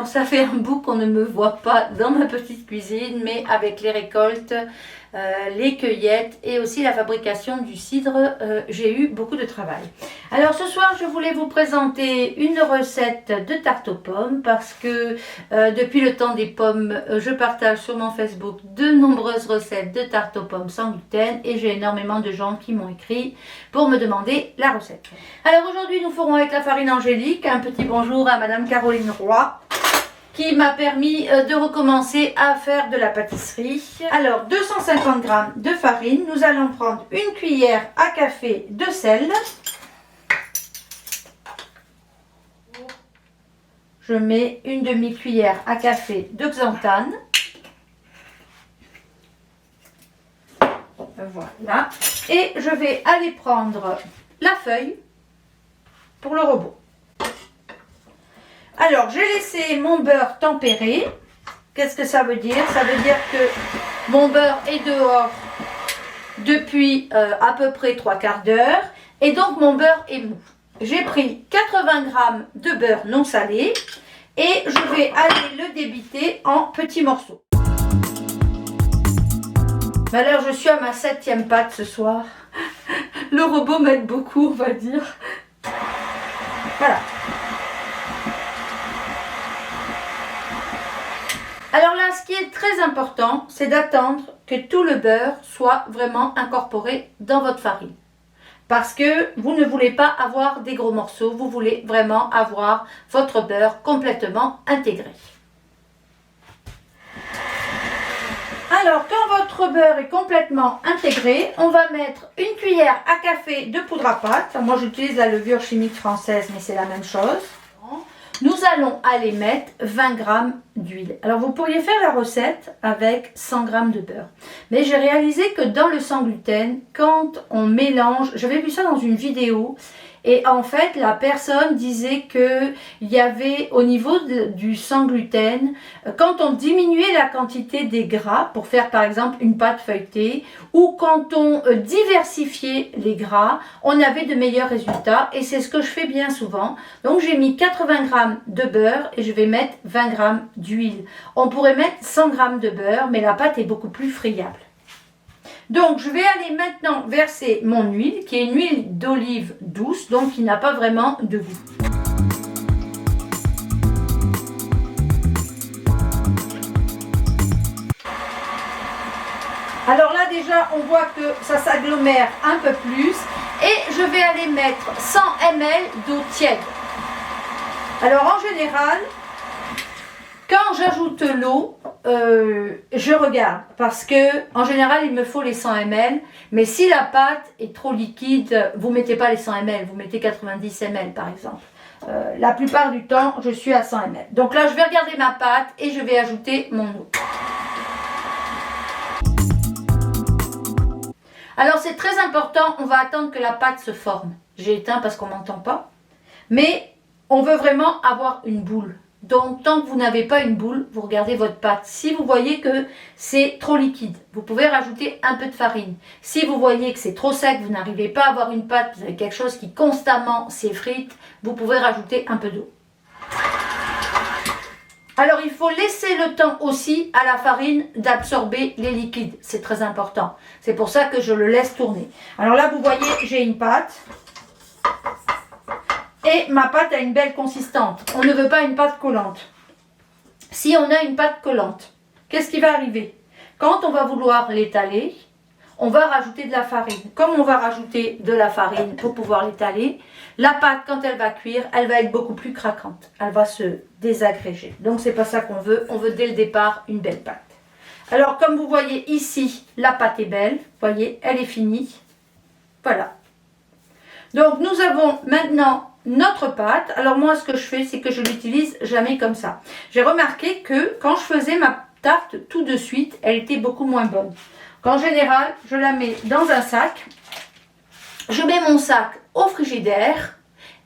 Alors ça fait un bout qu'on ne me voit pas dans ma petite cuisine, mais avec les récoltes, les cueillettes et aussi la fabrication du cidre, j'ai eu beaucoup de travail. Alors ce soir, je voulais vous présenter une recette de tarte aux pommes parce que depuis le temps des pommes, je partage sur mon Facebook de nombreuses recettes de tarte aux pommes sans gluten et j'ai énormément de gens qui m'ont écrit pour me demander la recette. Alors aujourd'hui, nous ferons avec la farine angélique. Un petit bonjour à Madame Caroline Roy, qui m'a permis de recommencer à faire de la pâtisserie. Alors 250 g de farine, nous allons prendre une cuillère à café de sel. Je mets une demi-cuillère à café de xanthane. Voilà. Et je vais aller prendre la feuille pour le robot. Alors, j'ai laissé mon beurre tempérer. Qu'est-ce que ça veut dire? Ça veut dire que mon beurre est dehors depuis à peu près 3/4 d'heure. Et donc, mon beurre est mou. J'ai pris 80 g de beurre non salé et je vais aller le débiter en petits morceaux. Alors, je suis à ma 7e pâte ce soir. Le robot m'aide beaucoup, on va dire. Voilà. Alors là, ce qui est très important, c'est d'attendre que tout le beurre soit vraiment incorporé dans votre farine. Parce que vous ne voulez pas avoir des gros morceaux, vous voulez vraiment avoir votre beurre complètement intégré. Alors, quand votre beurre est complètement intégré, on va mettre une cuillère à café de poudre à pâte. Moi, j'utilise la levure chimique française, mais c'est la même chose. Nous allons aller mettre 20 g d'huile. Alors, vous pourriez faire la recette avec 100 g de beurre. Mais j'ai réalisé que dans le sans gluten, quand on mélange, j'avais vu ça dans une vidéo, et en fait, la personne disait qu'il y avait au niveau du sans gluten, quand on diminuait la quantité des gras pour faire par exemple une pâte feuilletée ou quand on diversifiait les gras, on avait de meilleurs résultats et c'est ce que je fais bien souvent. Donc j'ai mis 80 g de beurre et je vais mettre 20 g d'huile. On pourrait mettre 100 g de beurre, mais la pâte est beaucoup plus friable. Donc, je vais aller maintenant verser mon huile, qui est une huile d'olive douce, donc qui n'a pas vraiment de goût. Alors là, déjà, on voit que ça s'agglomère un peu plus. Et je vais aller mettre 100 ml d'eau tiède. Alors, en général, quand j'ajoute l'eau, je regarde parce que en général il me faut les 100 ml, mais si la pâte est trop liquide, vous mettez pas les 100 ml, vous mettez 90 ml par exemple. La plupart du temps je suis à 100 ml. Donc là je vais regarder ma pâte et je vais ajouter mon eau. Alors c'est très important, on va attendre que la pâte se forme. J'ai éteint parce qu'on m'entend pas, mais on veut vraiment avoir une boule. Donc, tant que vous n'avez pas une boule, vous regardez votre pâte. Si vous voyez que c'est trop liquide, vous pouvez rajouter un peu de farine. Si vous voyez que c'est trop sec, vous n'arrivez pas à avoir une pâte, vous avez quelque chose qui constamment s'effrite, vous pouvez rajouter un peu d'eau. Alors, il faut laisser le temps aussi à la farine d'absorber les liquides. C'est très important. C'est pour ça que je le laisse tourner. Alors là, vous voyez, j'ai une pâte. Et ma pâte a une belle consistance. On ne veut pas une pâte collante. Si on a une pâte collante, qu'est-ce qui va arriver? Quand on va vouloir l'étaler, on va rajouter de la farine. Comme on va rajouter de la farine pour pouvoir l'étaler, la pâte, quand elle va cuire, elle va être beaucoup plus craquante. Elle va se désagréger. Donc, c'est pas ça qu'on veut. On veut dès le départ une belle pâte. Alors, comme vous voyez ici, la pâte est belle. Vous voyez, elle est finie. Voilà. Donc, nous avons maintenant notre pâte. Alors moi, ce que je fais, c'est que je l'utilise jamais comme ça. J'ai remarqué que quand je faisais ma tarte tout de suite, elle était beaucoup moins bonne. En général, je la mets dans un sac. Je mets mon sac au frigidaire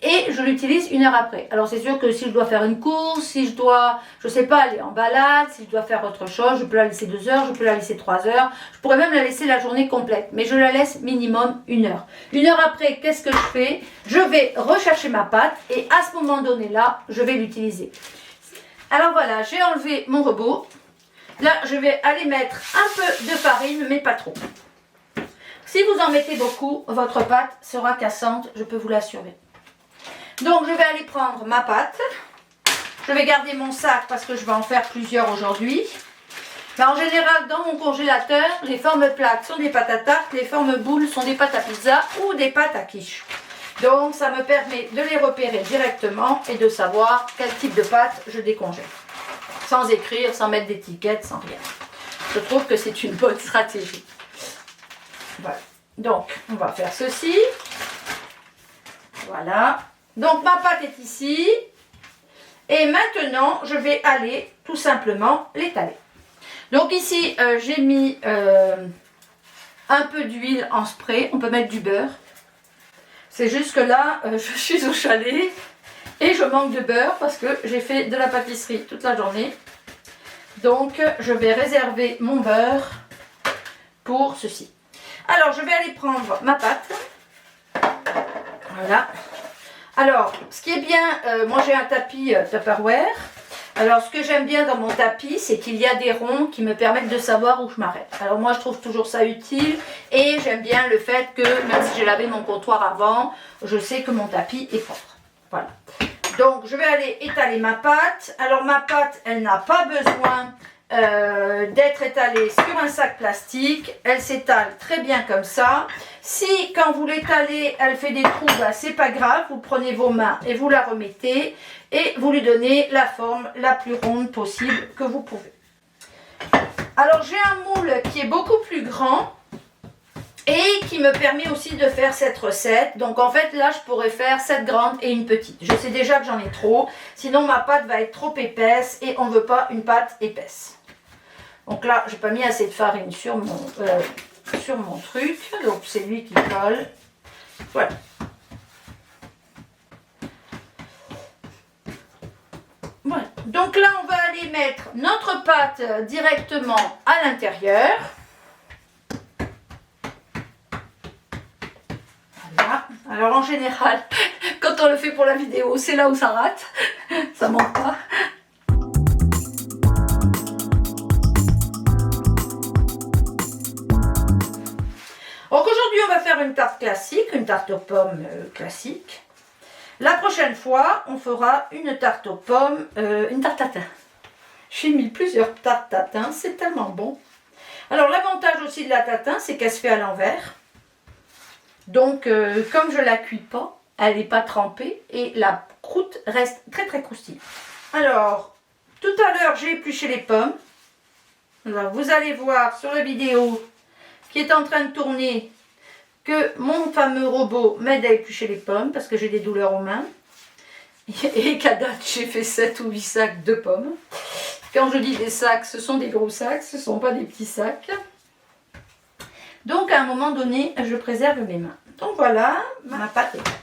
et je l'utilise 1 heure après. Alors c'est sûr que si je dois faire une course, si je dois, je sais pas, aller en balade, si je dois faire autre chose, je peux la laisser 2 heures, je peux la laisser 3 heures. Je pourrais même la laisser la journée complète, mais je la laisse minimum 1 heure. 1 heure après, qu'est-ce que je fais? Je vais rechercher ma pâte et à ce moment donné là, je vais l'utiliser. Alors voilà, j'ai enlevé mon robot. Là, je vais aller mettre un peu de farine, mais pas trop. Si vous en mettez beaucoup, votre pâte sera cassante, je peux vous l'assurer. Donc, je vais aller prendre ma pâte. Je vais garder mon sac parce que je vais en faire plusieurs aujourd'hui. Mais en général, dans mon congélateur, les formes plates sont des pâtes à tarte, les formes boules sont des pâtes à pizza ou des pâtes à quiche. Donc, ça me permet de les repérer directement et de savoir quel type de pâte je décongèle. Sans écrire, sans mettre d'étiquette, sans rien. Je trouve que c'est une bonne stratégie. Voilà. Donc, on va faire ceci. Voilà. Donc, ma pâte est ici. Et maintenant, je vais aller tout simplement l'étaler. Donc ici, j'ai mis un peu d'huile en spray. On peut mettre du beurre. C'est juste que là, je suis au chalet et je manque de beurre parce que j'ai fait de la pâtisserie toute la journée. Donc, je vais réserver mon beurre pour ceci. Alors, je vais aller prendre ma pâte. Voilà. Alors, ce qui est bien, moi j'ai un tapis Tupperware. Alors, ce que j'aime bien dans mon tapis, c'est qu'il y a des ronds qui me permettent de savoir où je m'arrête. Alors, moi, je trouve toujours ça utile. Et j'aime bien le fait que, même si j'ai lavé mon comptoir avant, je sais que mon tapis est propre. Voilà. Donc, je vais aller étaler ma pâte. Alors, ma pâte, elle n'a pas besoin d'être étalée sur un sac plastique. Elle s'étale très bien comme ça. Si, quand vous l'étalez, elle fait des trous, bah, c'est pas grave. Vous prenez vos mains et vous la remettez. Et vous lui donnez la forme la plus ronde possible que vous pouvez. Alors, j'ai un moule qui est beaucoup plus grand et qui me permet aussi de faire cette recette. Donc, en fait, là, je pourrais faire 7 grandes et une petite. Je sais déjà que j'en ai trop. Sinon, ma pâte va être trop épaisse et on ne veut pas une pâte épaisse. Donc là, j'ai pas mis assez de farine sur mon truc. Donc, c'est lui qui colle. Voilà. Voilà. Donc là, on va aller mettre notre pâte directement à l'intérieur. Voilà. Alors en général, quand on le fait pour la vidéo, c'est là où ça rate. Ça manque pas. Donc aujourd'hui, on va faire une tarte classique, une tarte aux pommes classique. La prochaine fois, on fera une tarte aux pommes, une tarte tatin. J'ai mis plusieurs tartes tatin, c'est tellement bon. Alors l'avantage aussi de la tatin, c'est qu'elle se fait à l'envers. Donc comme je ne la cuis pas, elle n'est pas trempée et la croûte reste très très croustillante. Alors, tout à l'heure, j'ai épluché les pommes. Alors, vous allez voir sur la vidéo qui est en train de tourner que mon fameux robot m'aide à éplucher les pommes parce que j'ai des douleurs aux mains. Et qu'à date, j'ai fait 7 ou 8 sacs de pommes. Quand je dis des sacs, ce sont des gros sacs, ce ne sont pas des petits sacs. Donc, à un moment donné, je préserve mes mains. Donc, voilà, ma pâte est prête.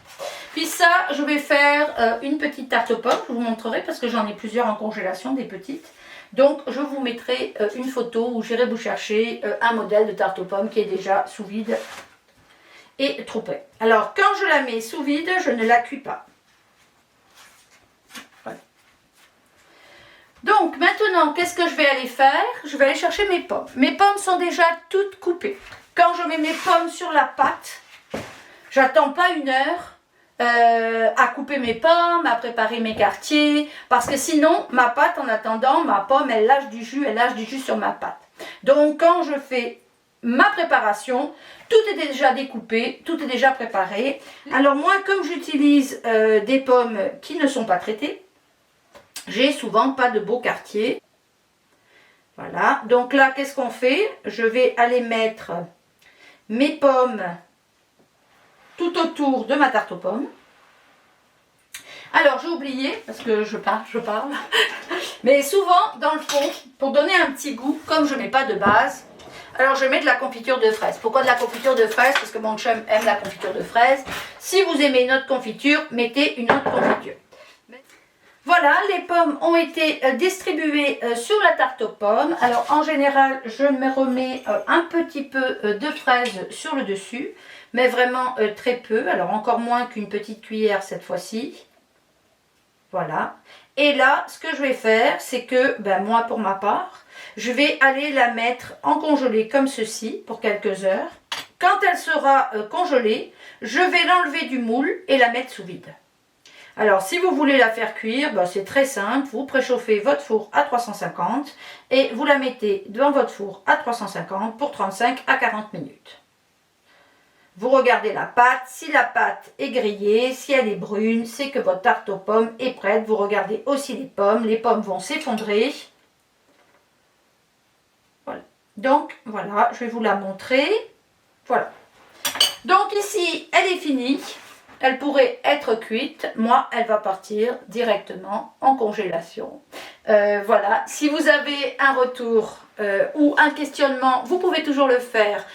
Puis ça, je vais faire une petite tarte aux pommes. Je vous montrerai parce que j'en ai plusieurs en congélation, des petites. Donc, je vous mettrai une photo où j'irai vous chercher un modèle de tarte aux pommes qui est déjà sous vide et trop prêt. Alors, quand je la mets sous vide, je ne la cuis pas. Voilà. Donc, maintenant, qu'est-ce que je vais aller faire? Je vais aller chercher mes pommes. Mes pommes sont déjà toutes coupées. Quand je mets mes pommes sur la pâte, j'attends pas 1 heure à couper mes pommes, à préparer mes quartiers, parce que sinon, ma pâte, en attendant, ma pomme, elle lâche du jus sur ma pâte. Donc, quand je fais ma préparation, tout est déjà découpé, tout est déjà préparé. Alors moi, comme j'utilise des pommes qui ne sont pas traitées, j'ai souvent pas de beau quartier. Voilà, donc là, qu'est-ce qu'on fait? Je vais aller mettre mes pommes tout autour de ma tarte aux pommes. Alors, j'ai oublié, parce que je parle, mais souvent, dans le fond, pour donner un petit goût, comme je ne mets pas de base, alors je mets de la confiture de fraises. Pourquoi de la confiture de fraises? Parce que mon chum aime la confiture de fraises. Si vous aimez une autre confiture, mettez une autre confiture. Voilà, les pommes ont été distribuées sur la tarte aux pommes. Alors en général, je me remets un petit peu de fraises sur le dessus, mais vraiment très peu. Alors encore moins qu'une petite cuillère cette fois-ci. Voilà. Et là, ce que je vais faire, c'est que, moi pour ma part, je vais aller la mettre en congelé comme ceci pour quelques heures. Quand elle sera congelée, je vais l'enlever du moule et la mettre sous vide. Alors, si vous voulez la faire cuire, c'est très simple. Vous préchauffez votre four à 350 et vous la mettez devant votre four à 350 pour 35 à 40 minutes. Vous regardez la pâte. Si la pâte est grillée, si elle est brune, c'est que votre tarte aux pommes est prête. Vous regardez aussi les pommes. Les pommes vont s'effondrer. Voilà. Donc, voilà, je vais vous la montrer. Voilà. Donc ici, elle est finie. Elle pourrait être cuite. Moi, elle va partir directement en congélation. Voilà. Si vous avez un retour ou un questionnement, vous pouvez toujours le faire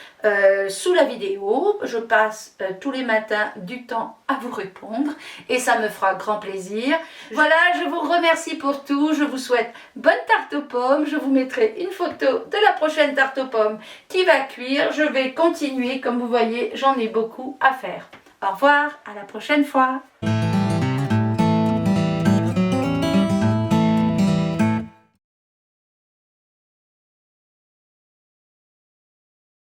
sous la vidéo. Je passe tous les matins du temps à vous répondre et ça me fera grand plaisir. Voilà, je vous remercie pour tout. Je vous souhaite bonne tarte aux pommes. Je vous mettrai une photo de la prochaine tarte aux pommes qui va cuire. Je vais continuer. Comme vous voyez, j'en ai beaucoup à faire. Au revoir, à la prochaine fois.